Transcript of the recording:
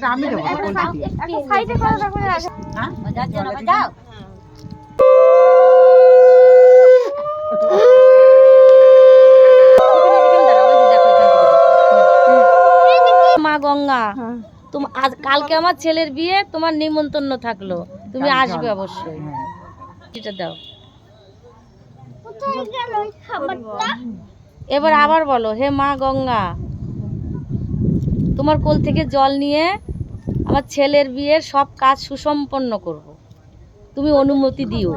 এটা আমি দেবো কোনটা দিয়ে সাইডে করে রাখো হ্যাঁ যাচ্ছে না যাও মা গঙ্গা আজ কালকে আমার ছেলের বিয়ে, তোমার নিমন্ত্রণ থাকলো, তুমি আসবে অবশ্যই। এটা দাও, এবার আবার বলো, হে মা গঙ্গা, তোমার কোল থেকে জল নিয়ে আমার ছেলের বিয়ের সব কাজ সুসম্পন্ন করব, তুমি অনুমতি দিও।